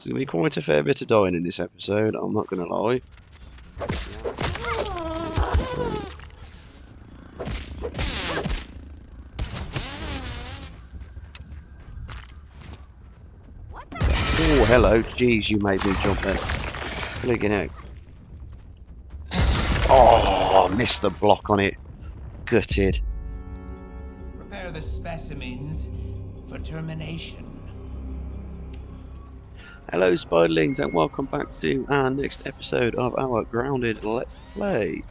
There's going to be quite a fair bit of dying in this episode, I'm not going to lie. Oh, hello. Jeez, you made me jump there. Looking out. Oh, missed the block on it. Gutted. Prepare the specimens for termination. Hello, Spiderlings, and welcome back to our next episode of our Grounded Let's Play.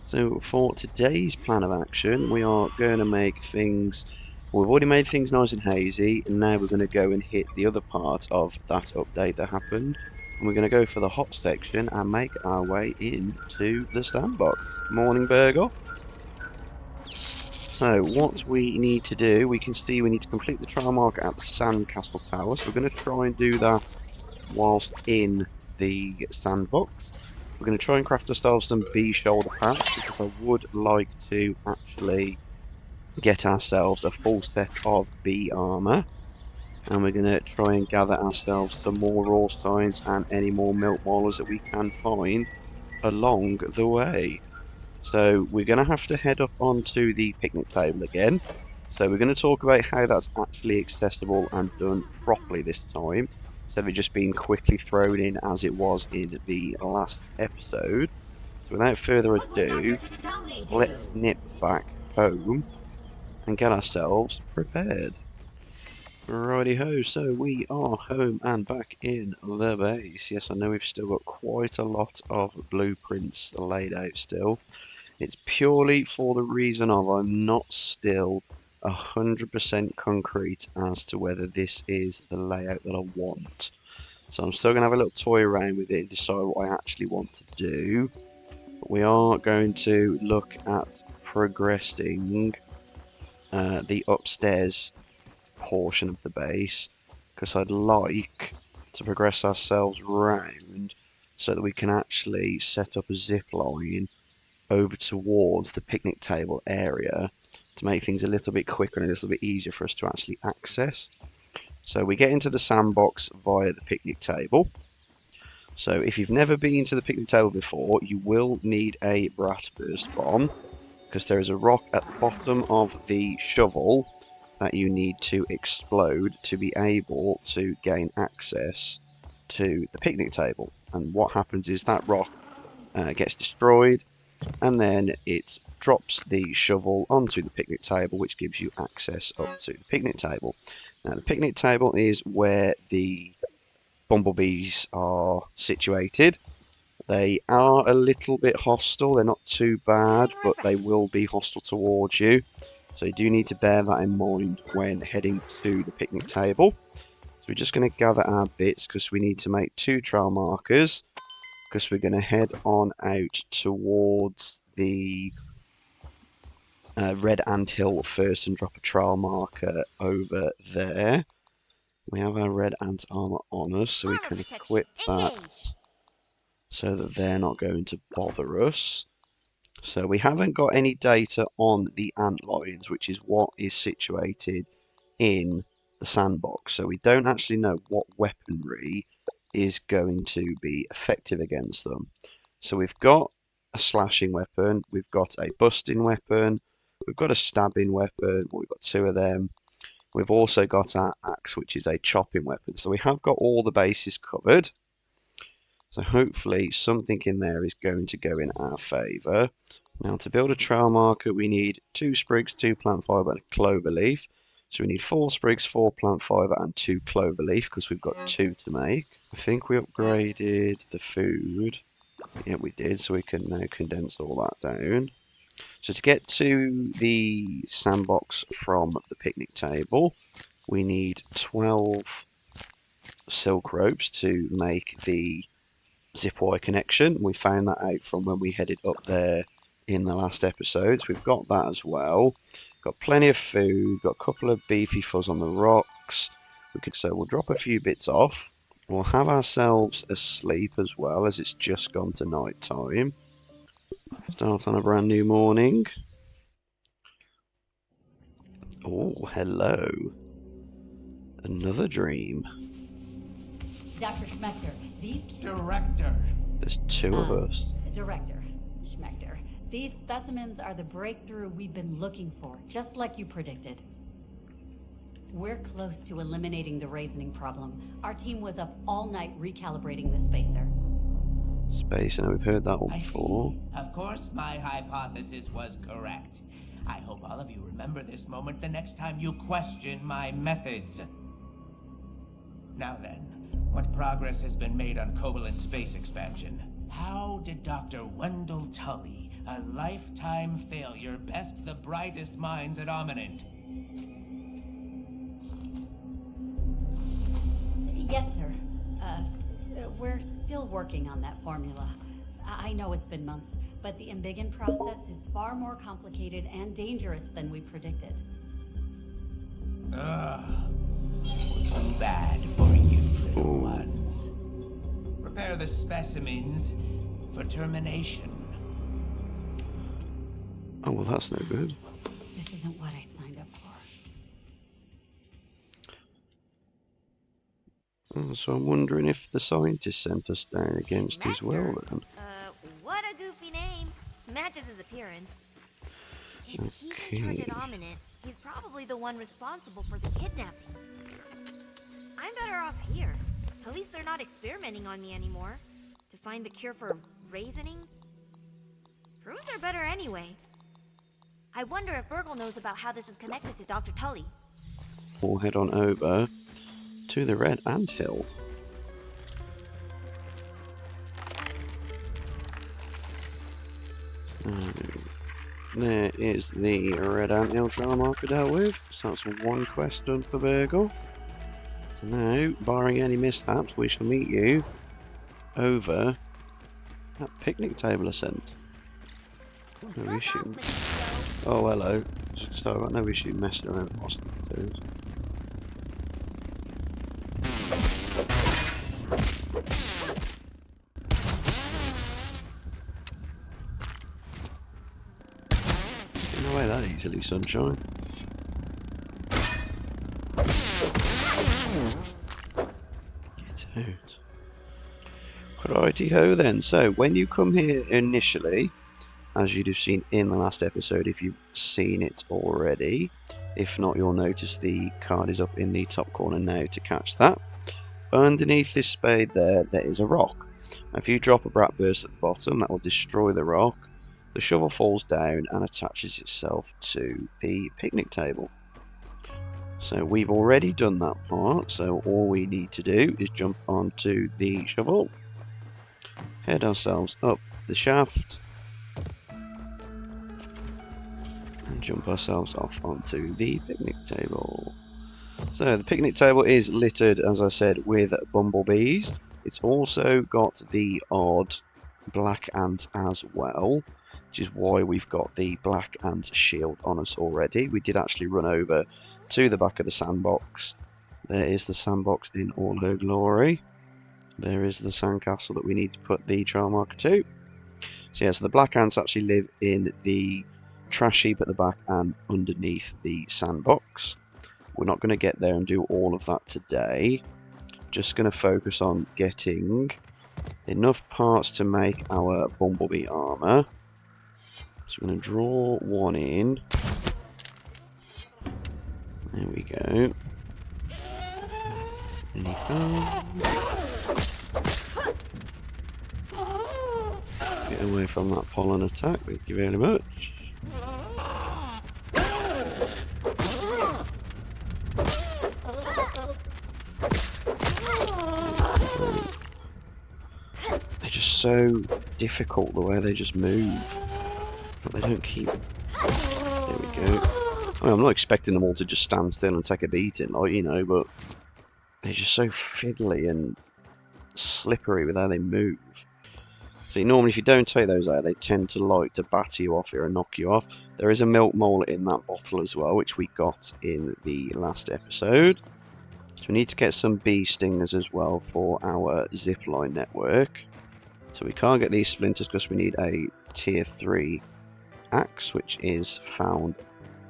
So, for today's plan of action, we are going to make things... Well, we've already made things nice and hazy, and now we're going to go and hit the other part of that update that happened. And we're going to go for the hot section and make our way into the sandbox. Morning, Burgl. So, what we need to do, we can see we need to complete the trial marker at the Sandcastle Tower. So we're going to try and do that whilst in the sandbox. We're going to try and craft ourselves some bee shoulder pads because I would like to actually get ourselves a full set of bee armour. And we're going to try and gather ourselves some more raw signs and any more milk molars that we can find along the way. So we're going to have to head up onto the picnic table again. So we're going to talk about how that's actually accessible and done properly this time, instead of it just being quickly thrown in as it was in the last episode. So without further ado, let's nip back home and get ourselves prepared. Righty ho, so we are home and back in the base. Yes, I know we've still got quite a lot of blueprints laid out still. It's purely for the reason of I'm not still 100% concrete as to whether this is the layout that I want. So I'm still going to have a little toy around with it and decide what I actually want to do. But we are going to look at progressing the upstairs portion of the base, because I'd like to progress ourselves round so that we can actually set up a zip line over towards the picnic table area to make things a little bit quicker and a little bit easier for us to actually access. So we get into the sandbox via the picnic table. So if you've never been to the picnic table before, you will need a brat burst bomb, because there is a rock at the bottom of the shovel that you need to explode to be able to gain access to the picnic table. And what happens is that rock gets destroyed, and then it drops the shovel onto the picnic table, which gives you access up to the picnic table. Now, the picnic table is where the bumblebees are situated. They are a little bit hostile. They're not too bad, but they will be hostile towards you. So you do need to bear that in mind when heading to the picnic table. So we're just going to gather our bits because we need to make 2 trail markers, because we're going to head on out towards the red anthill first and drop a trail marker over there. We have our red ant armor on us, so we can equip that so that they're not going to bother us. So we haven't got any data on the antlions, which is what is situated in the sandbox. So we don't actually know what weaponry is going to be effective against them. So we've got a slashing weapon, we've got a busting weapon, we've got a stabbing weapon, we've got 2 of them. We've also got our axe, which is a chopping weapon. So we have got all the bases covered. So hopefully something in there is going to go in our favour. Now, to build a trail marker, we need 2 sprigs, 2 plant fibre and a clover leaf. So we need 4 sprigs, 4 plant fibre and 2 clover leaf, because we've got 2 to make. I think we upgraded the food. Yeah, we did, so we can now condense all that down. So to get to the sandbox from the picnic table, we need 12 silk ropes to make the zip wire connection. We found that out from when we headed up there in the last episodes. We've got that as well. Got plenty of food, got a couple of beefy fuzz on the rocks. So we'll drop a few bits off. We'll have ourselves a sleep as well, as it's just gone to night time. Start on a brand new morning. Oh, hello. Another dream. Dr. Schmechter, these... Director. There's two of us. Director Schmechter. These specimens are the breakthrough we've been looking for, just like you predicted. We're close to eliminating the raisoning problem. Our team was up all night recalibrating the spacer. Space, and we've heard that one I before. see. Of course, my hypothesis was correct. I hope all of you remember this moment the next time you question my methods. Now then, what progress has been made on covalent space expansion? How did Dr. Wendell Tully, a lifetime failure, best the brightest minds at Ominent? Yes, sir. We're still working on that formula. I know it's been months, but the embiggen process is far more complicated and dangerous than we predicted. Ugh. Too bad for you, little ones. Prepare the specimens for termination. Oh, well, that's no good. This isn't what I signed up for. Oh, so I'm wondering if the scientist sent us down against his will then. What a goofy name. Matches his appearance. If he's in charge at Ominent, he's probably the one responsible for the kidnappings. I'm better off here. At least they're not experimenting on me anymore. To find the cure for raisoning? Prunes are better anyway. I wonder if Burgl knows about how this is connected to Dr. Tully. We'll head on over to the red anthill. There is the red anthill trial marker dealt with, so that's one quest done for Burgl. So now, barring any mishaps, we shall meet you over that picnic table ascent. No issue. Oh, hello. So I've got no issue messing around with hospitals. Get away that easily, sunshine. Get out. Righty ho then. So when you come here initially, as you'd have seen in the last episode if you've seen it already, if not, you'll notice the card is up in the top corner now to catch that. Underneath this spade there is a rock. Now, if you drop a brat burst at the bottom, that will destroy the rock. The shovel falls down and attaches itself to the picnic table. So we've already done that part, so all we need to do is jump onto the shovel, head ourselves up the shaft, and jump ourselves off onto the picnic table. So the picnic table is littered, as I said, with bumblebees. It's also got the odd black ant as well, which is why we've got the black ant shield on us already. We did actually run over to the back of the sandbox. There is the sandbox in all her glory. There is the sandcastle that we need to put the trial marker to. So yeah, so the black ants actually live in the trash heap at the back and underneath the sandbox. We're not going to get there and do all of that today. Just going to focus on getting enough parts to make our bumblebee armor. So we're going to draw one in. There we go. There you go. Get away from that pollen attack, thank you very much. They're just so difficult the way they just move. But they don't keep... There we go. I mean, I'm not expecting them all to just stand still and take a beating, like, you know, but they're just so fiddly and slippery with how they move. See, normally if you don't take those out, they tend to like to batter you off here and knock you off. There is a milk molar in that bottle as well, which we got in the last episode. So we need to get some bee stingers as well for our zipline network. So we can't get these splinters because we need a tier 3 axe, which is found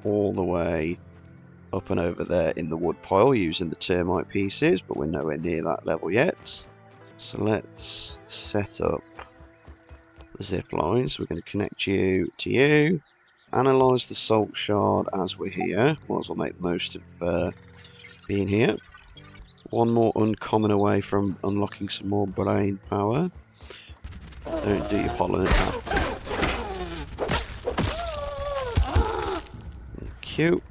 all the way up and over there in the wood pile using the termite pieces, but we're nowhere near that level yet. So let's set up the zip lines. We're going to connect you to you. Analyze the salt shard as we're here. Might as well make the most of being here. One more uncommon away from unlocking some more brain power. Don't do your pollen attack. Cute.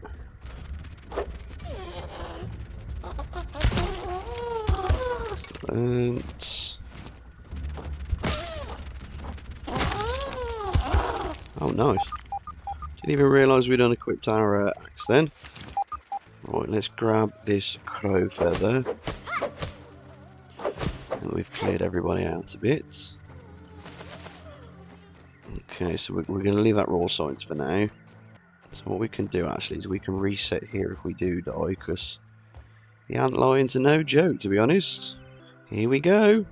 Excellent. Oh, nice. Didn't even realise we'd unequipped our axe then. Right, let's grab this crow feather. And we've cleared everybody out a bit. Okay, so we're going to leave that raw science for now. So what we can do actually is we can reset here if we do die, because the antlions are no joke, to be honest. Here we go.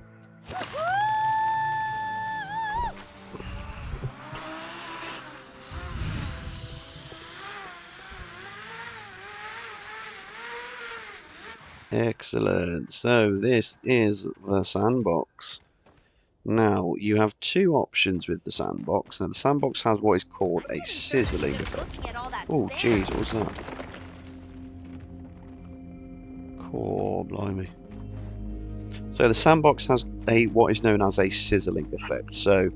Excellent. So this is the sandbox. Now, you have two options with the sandbox. Now, the sandbox has what is called a sizzling effect. Oh, jeez, what was that? Core, blimey. So the sandbox has what is known as a sizzling effect. So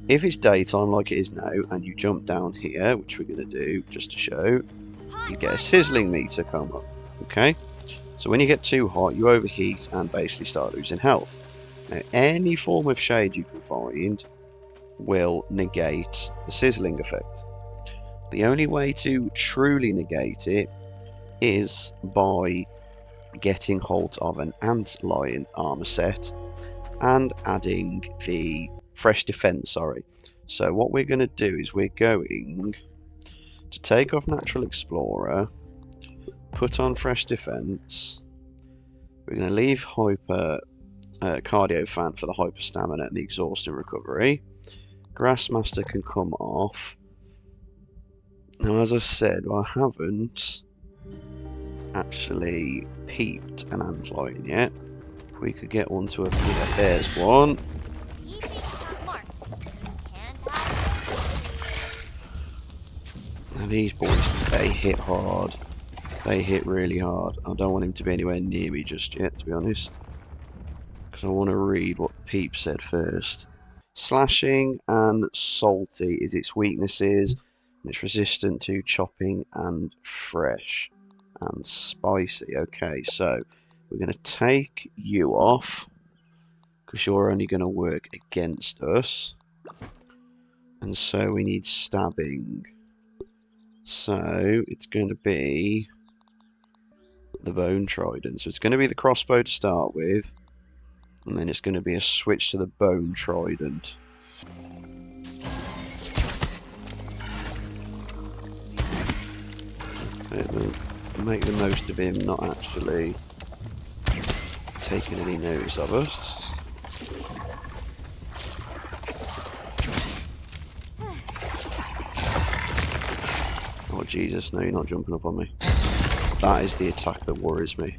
if it's daytime like it is now, and you jump down here, which we're going to do just to show, you get a sizzling meter come up. Okay? So when you get too hot, you overheat and basically start losing health. Now, any form of shade you can find will negate the sizzling effect. The only way to truly negate it is by getting hold of an antlion armor set and adding the fresh defense, So what we're going to do is we're going to take off Natural Explorer, put on fresh defense, we're going to leave hyper cardio fan for the hyper stamina and the exhaustion recovery. Grassmaster can come off. Now, as I said, I haven't actually peeped an antlion yet. If we could get one to appear, there's one. Now these boys, they hit hard. They hit really hard. I don't want him to be anywhere near me just yet, to be honest. Because I want to read what Peep said first. Slashing and salty is its weaknesses. And it's resistant to chopping and fresh. And spicy. Okay, so we're going to take you off. Because you're only going to work against us. And so we need stabbing. So it's going to be the bone trident. So it's going to be the crossbow to start with. And then it's going to be a switch to the bone trident. Make the most of him not actually taking any notice of us. Oh Jesus, no, you're not jumping up on me. That is the attack that worries me.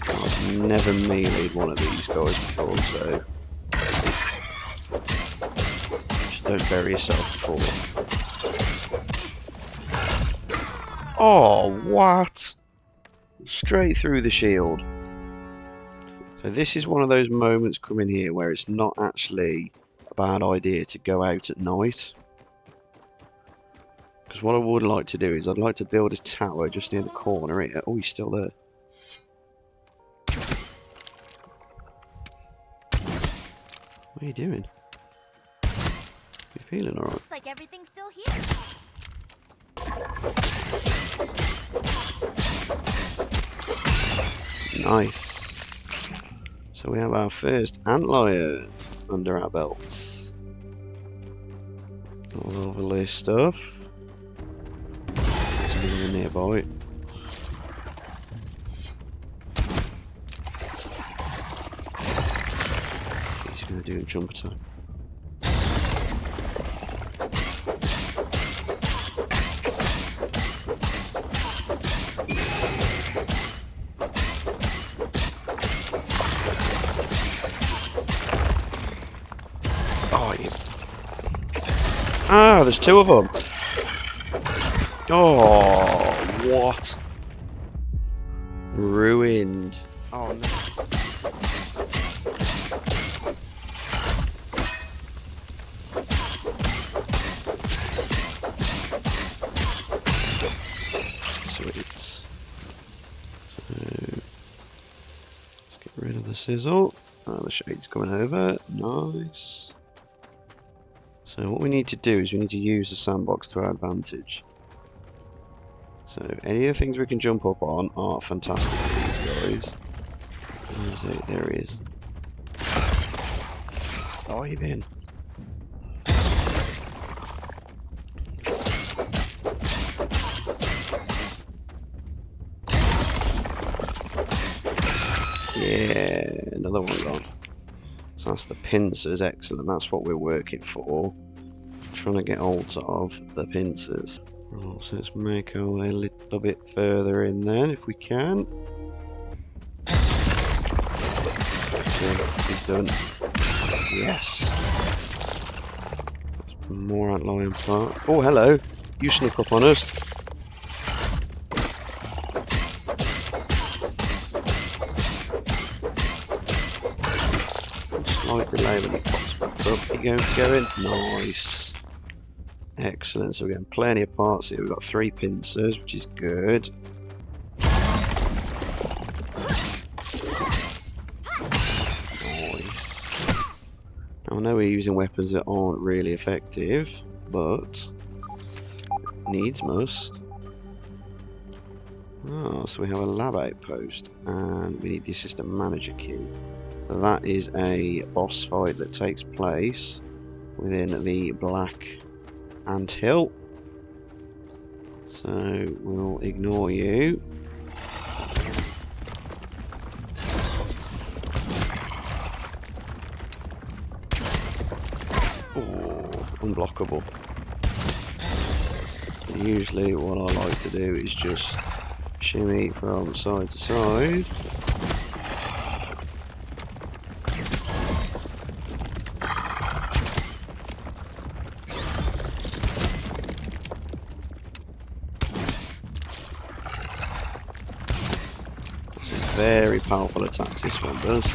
I've never meleeed one of these guys before, so just don't bury yourself before. Oh, what? Straight through the shield. So this is one of those moments coming here where it's not actually a bad idea to go out at night. Because what I would like to do is I'd like to build a tower just near the corner here. Oh, he's still there. What are you doing? You feeling alright? Looks like everything's still here. Nice. So we have our first antlion under our belts. Lovely stuff. There's another one nearby. He's going to do a jump attack. Oh, you... Ah, there's two of them. Oh, what? Ruined. Oh no. Sweet. So, let's get rid of the sizzle. Oh, the shade's coming over. Nice. So what we need to do is we need to use the sandbox to our advantage. So any of the things we can jump up on are fantastic for these guys. Where is it? There he is. Dive in. Yeah, another one gone. So that's the pincers, excellent. That's what we're working for. Trying to get hold of the pincers. Oh, so let's make our way a little bit further in then, if we can. Okay, he's done. Yes. More antlion part. Oh, hello. You sneak up on us. Slight delay when he pops back up. He goes going. Nice. Excellent. So we're getting plenty of parts here. We've got 3 pincers, which is good. Nice. Now I know we're using weapons that aren't really effective, but needs must. Oh, so we have a lab outpost, and we need the assistant manager key. So that is a boss fight that takes place within the black anthill. So we'll ignore you. Oh, unblockable. Usually what I like to do is just shimmy from side to side. Very powerful attacks this one does.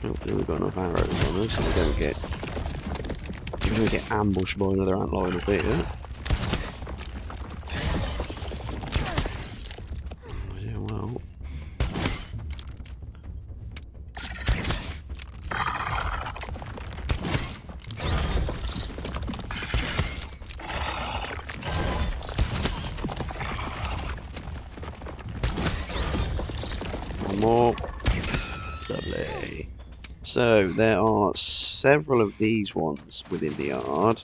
Hopefully we've got enough arrows on us so we don't get ambushed by another antlion up here. Yeah, well. More. Lovely. So there are several of these ones within the yard.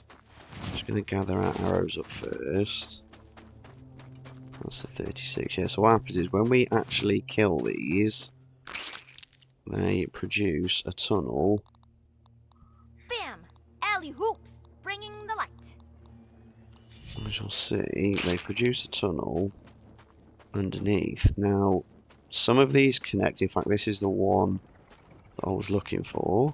I'm just going to gather our arrows up first. That's the 36. Yeah, so what happens is when we actually kill these, they produce a tunnel. Bam! Alley hoops, bringing the light. We shall see. They produce a tunnel underneath. Now, some of these connect. In fact, this is the one that I was looking for.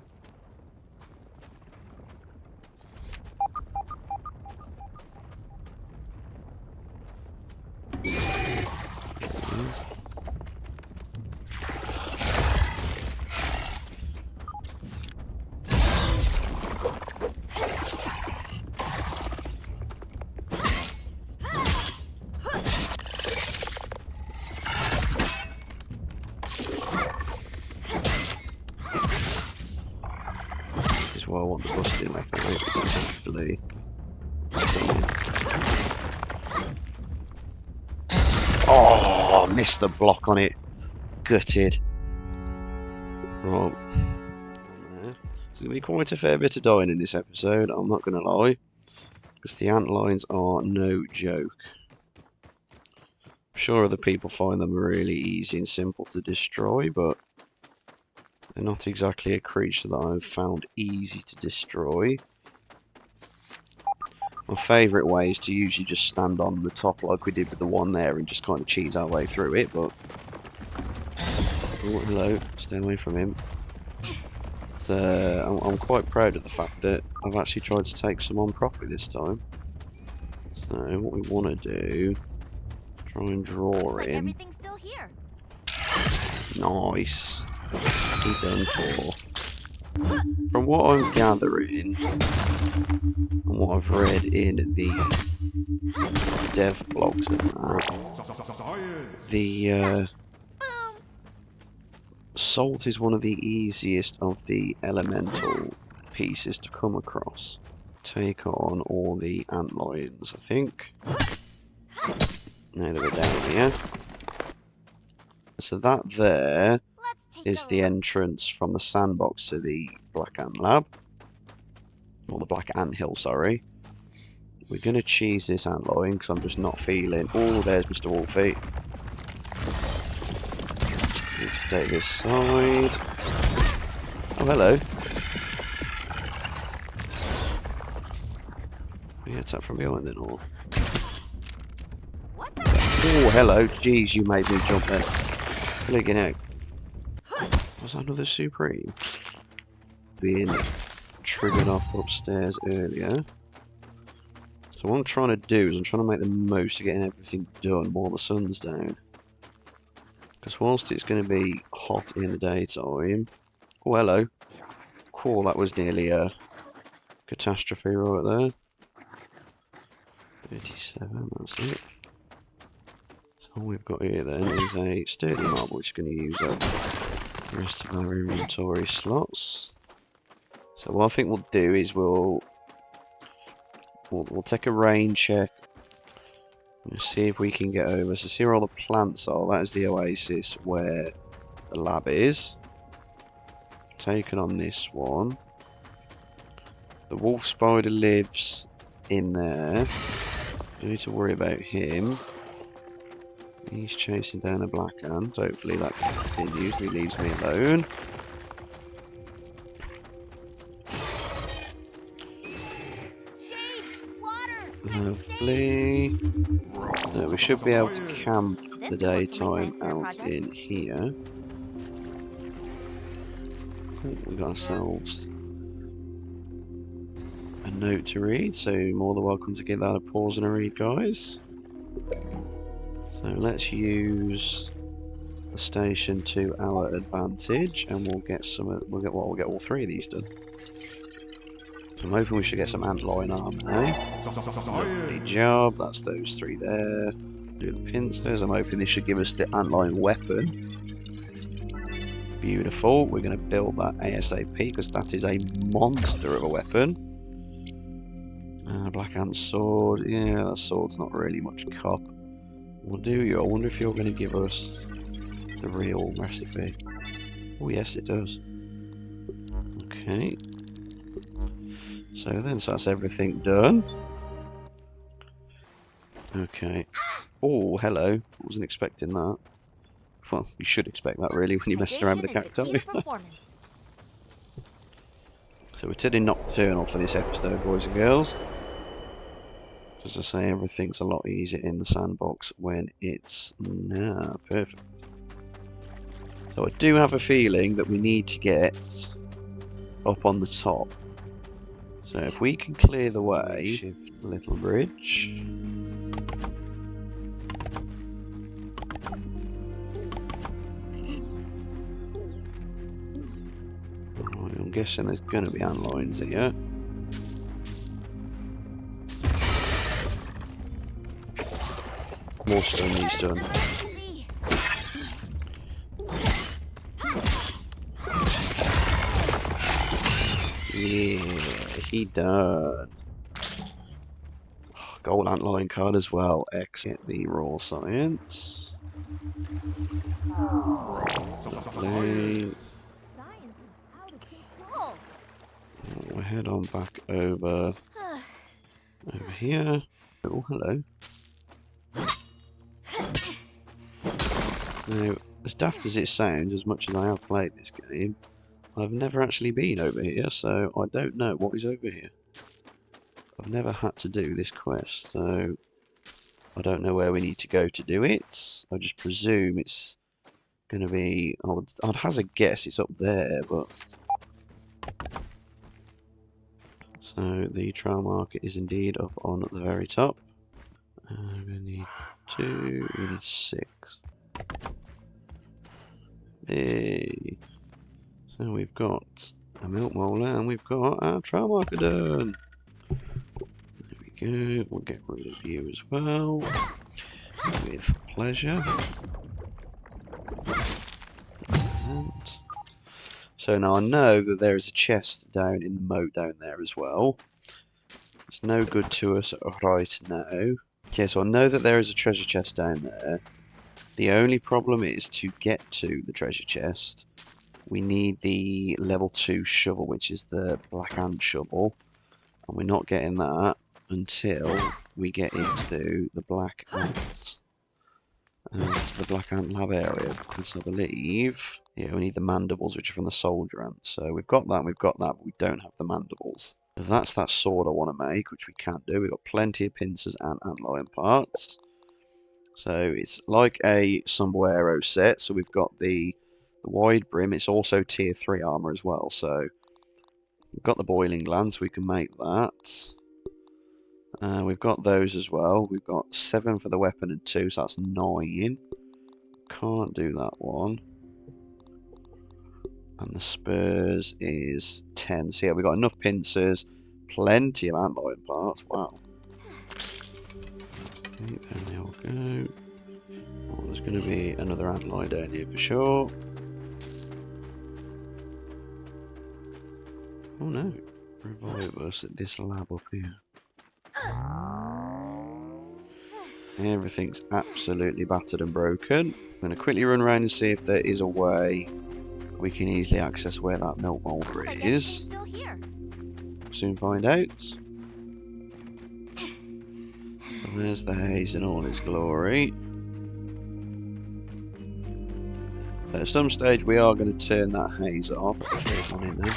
Well, I want the busting weapon, actually. Oh, missed the block on it. Gutted. Right. There's going to be quite a fair bit of dying in this episode, I'm not going to lie. Because the antlions are no joke. I'm sure other people find them really easy and simple to destroy, but They're not exactly a creature that I've found easy to destroy. My favourite way is to usually just stand on the top like we did with the one there and just kind of cheese our way through it, but... Oh, hello. Stay away from him. I'm quite proud of the fact that I've actually tried to take some on properly this time. So, what we want to do... Try and draw Looks like him. everything's still here. Nice. He done for. From what I'm gathering, and what I've read in the dev blogs and that, the salt is one of the easiest of the elemental pieces to come across. Take on all the antlions, I think. Now that we're down here. So that there is the entrance from the sandbox to the Black Ant Lab. Or the Black Anthill, sorry. We're going to cheese this antlion because I'm just not feeling... Oh, there's Mr. Wolfie. Need to take this side. Oh, hello. We get attacked from behind then, or... Oh, hello. Jeez, you made me jump there. Fligging out. Was that another Supreme? Being triggered off upstairs earlier. So what I'm trying to do is I'm trying to make the most of getting everything done while the sun's down. Because whilst it's going to be hot in the daytime... Oh, hello. Cool, that was nearly a catastrophe right there. 37, that's it. So all we've got here then is a sturdy marble which is going to use up the rest of our inventory slots. So what I think we'll do is we'll take a rain check and see if we can get over. So see where all the plants are. That is the oasis where the lab is. Taken on this one. The wolf spider lives in there. Don't need to worry about him. He's chasing down a black ant. Hopefully that continues. He leaves me alone. Lovely. So we should be able to camp the daytime out in here. Oh, we got ourselves a note to read, so you're more than welcome to give that a pause and a read, guys. So let's use the station to our advantage, and we'll get we'll get all three of these done. So I'm hoping we should get some antlion armor now. Lovely job, that's those three there. Do the pincers. I'm hoping this should give us the antlion weapon. Beautiful. We're going to build that ASAP because that is a monster of a weapon. Black ant sword. Yeah, that sword's not really much cop. We'll do you. I wonder if you're going to give us the real recipe. Oh yes, it does. Okay. So that's everything done. Okay. Oh, hello. Wasn't expecting that. Well, you should expect that really when you mess around with the cacti. So we're turning nocturnal for this episode, boys and girls. As I say, everything's a lot easier in the sandbox when it's... Nah, perfect. So I do have a feeling that we need to get up on the top. So if we can clear the way, shift the little bridge. Right, I'm guessing there's going to be antlions here. More stone needs done. Yeah, he done. Oh, gold antlion card as well. Exit the raw science. Lovely. We'll head on back over here. Oh, hello. Now, as daft as it sounds, as much as I have played this game, I've never actually been over here, so I don't know what is over here. I've never had to do this quest, so I don't know where we need to go to do it. I just presume it's going to be... I'd hazard a guess it's up there, but... So the trial market is indeed up on the very top. We need 2, we need 6. Hey. So we've got a milk molar and we've got our trial marker done. There we go, we'll get rid of you as well. With pleasure. And so now I know that there is a chest down in the moat down there as well. It's no good to us right now. Okay, so I know that there is a treasure chest down there. The only problem is to get to the treasure chest, we need the level 2 shovel, which is the black ant shovel. And we're not getting that until we get into the black ant. To the black ant lab area, because I believe, yeah, we need the mandibles, which are from the soldier ant. So we've got that, but we don't have the mandibles. So that's that sword I want to make, which we can do. We've got plenty of pincers and antlion parts. So it's like a sombrero set. So we've got the wide brim. It's also tier 3 armor as well. So we've got the boiling glands. We can make that. We've got those as well. We've got 7 for the weapon and 2, so that's 9. Can't do that one. And the spurs is 10. So yeah, we've got enough pincers, plenty of antlion parts. Wow. Okay, there they all go. Oh, there's going to be another antlion down here for sure. Oh no. Revive us at this lab up here. Everything's absolutely battered and broken. I'm going to quickly run around and see if there is a way we can easily access where that milk molder is. Still here. Soon find out. And there's the haze in all its glory. At some stage we are going to turn that haze off. There's one in there.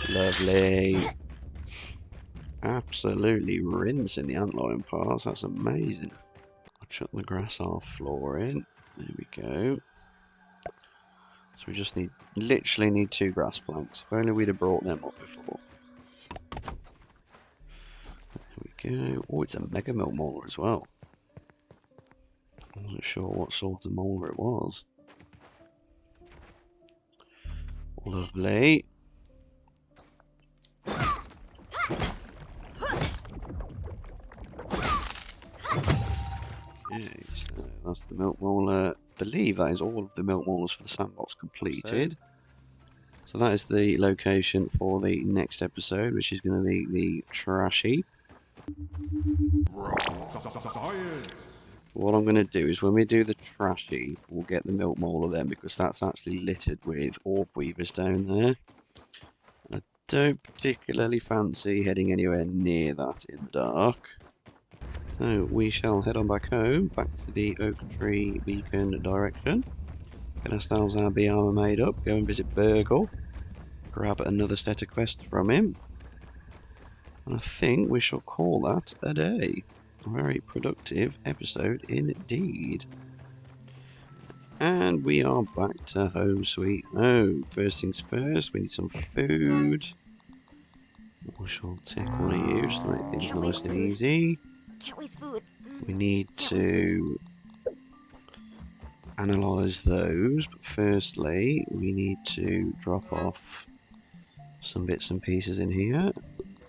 Lovely. Absolutely rinsing the antlion parts, that's amazing. I'll chuck the grass off floor in. There we go. So we just literally need 2 grass planks. If only we'd have brought them up before. There we go. Oh, it's a mega milk molar as well. I wasn't sure what sort of molar it was. Lovely. Okay, so that's the milk molar. I believe that is all of the milk molars for the sandbox completed. So that is the location for the next episode, which is going to be the trash heap. What I'm going to do is when we do the trash heap, we'll get the milk molar then, because that's actually littered with orb weavers down there. I don't particularly fancy heading anywhere near that in the dark. So we shall head on back home, back to the oak tree beacon direction. Get ourselves our bee armor made up, go and visit Burgl, grab another set of quests from him. And I think we shall call that a day. A very productive episode indeed. And we are back to home sweet home. First things first, we need some food. We shall take one of you to make things nice and easy. Can't waste food. We need to analyse those, but firstly we need to drop off some bits and pieces in here.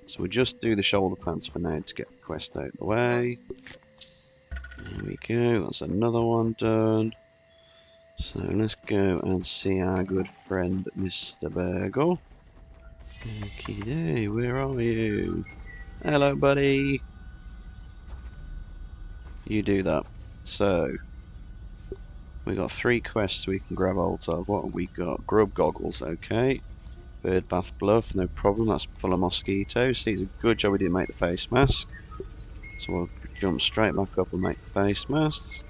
So we'll just do the shoulder pants for now to get the quest out of the way. There we go, that's another one done. So let's go and see our good friend Mr. Burgl. Okay, where are you? Hello buddy! You do that. So, we got 3 quests we can grab hold of. What have we got? Grub goggles, okay. Bird bath bluff, no problem, that's full of mosquitoes. See, it's a good job we didn't make the face mask. So we'll jump straight back up and make the face masks.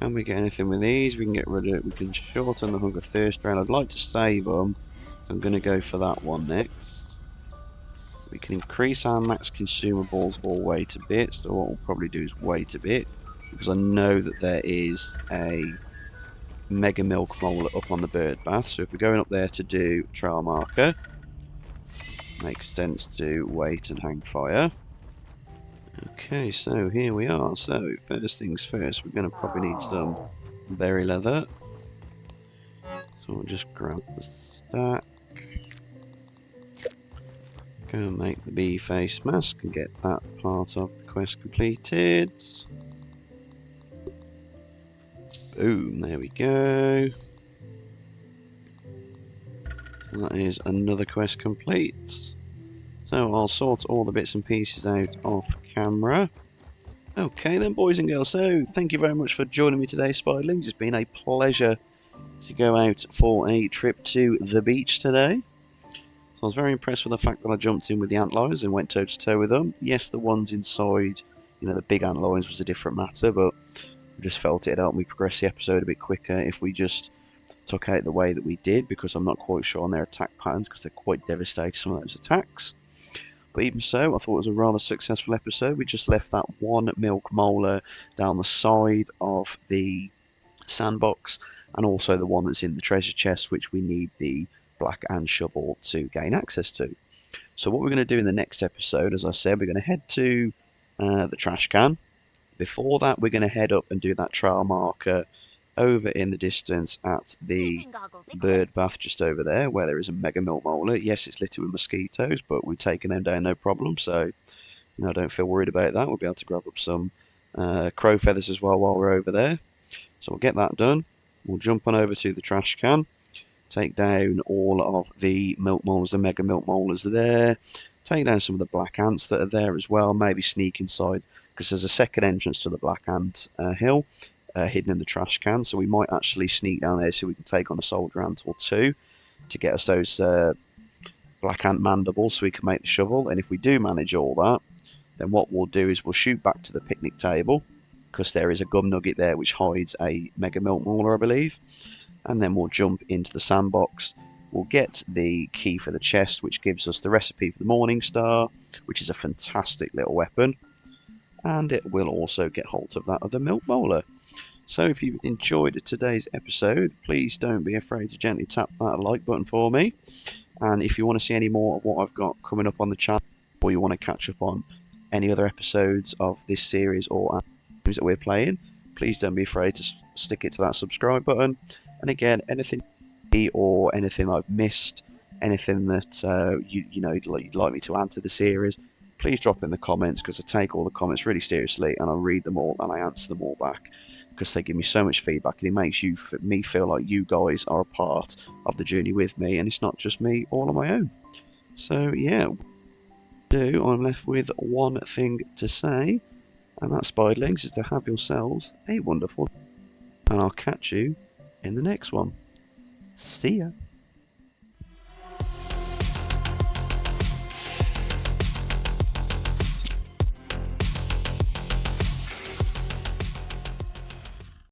Can we get anything with these? We can get rid of it, we can shorten the hunger thirst round. I'd like to save them I'm going to go for that one next. We can increase our max consumables or wait a bit. So what we'll probably do is wait a bit, because I know that there is a mega milk molar up on the bird bath. So if we're going up there to do trial marker, makes sense to wait and hang fire. Okay, so here we are. So first things first, we're going to probably need some berry leather. So we'll just grab the stack. Go and make the bee face mask and get that part of the quest completed. Boom, there we go. That is another quest complete. So I'll sort all the bits and pieces out off camera. Okay then, boys and girls, so thank you very much for joining me today, Spiderlings. It's been a pleasure to go out for a trip to the beach today. So I was very impressed with the fact that I jumped in with the antlions and went toe to toe with them. Yes, the ones inside, you know, the big antlions was a different matter, but I just felt it'd help me progress the episode a bit quicker if we just took out the way that we did, because I'm not quite sure on their attack patterns, because they're quite devastating, some of those attacks. But even so, I thought it was a rather successful episode. We just left that one milk molar down the side of the sandbox, and also the one that's in the treasure chest, which we need the black ant shovel to gain access to. So what we're going to do in the next episode, as I said, we're going to head to the trash can. Before that, we're going to head up and do that trial marker over in the distance at the bird bath just over there, where there is a mega milk molar. Yes, it's littered with mosquitoes, but we've taken them down no problem, so you know, don't feel worried about that. We'll be able to grab up some crow feathers as well while we're over there. So we'll get that done. We'll jump on over to the trash can, take down all of the milk molars, the mega milk molars there, take down some of the black ants that are there as well, maybe sneak inside, because there's a second entrance to the black ant hill hidden in the trash can, so we might actually sneak down there so we can take on a soldier ant or two to get us those black ant mandibles so we can make the shovel. And if we do manage all that, then what we'll do is we'll shoot back to the picnic table, because there is a gum nugget there which hides a mega milk molar, I believe, and then we'll jump into the sandbox. We'll get the key for the chest, which gives us the recipe for the Morning Star, which is a fantastic little weapon, and it will also get hold of that other milk molar. So if you enjoyed today's episode, please don't be afraid to gently tap that like button for me. And if you want to see any more of what I've got coming up on the channel, or you want to catch up on any other episodes of this series or games that we're playing, please don't be afraid to stick it to that subscribe button. And again, anything or anything I've missed, anything that you'd like me to add to the series, please drop in the comments, because I take all the comments really seriously and I read them all and I answer them all back, because they give me so much feedback and it makes me feel like you guys are a part of the journey with me and it's not just me all on my own. So yeah, I'm left with one thing to say, and that, Spiderlings, is to have yourselves a wonderful, and I'll catch you in the next one. See ya.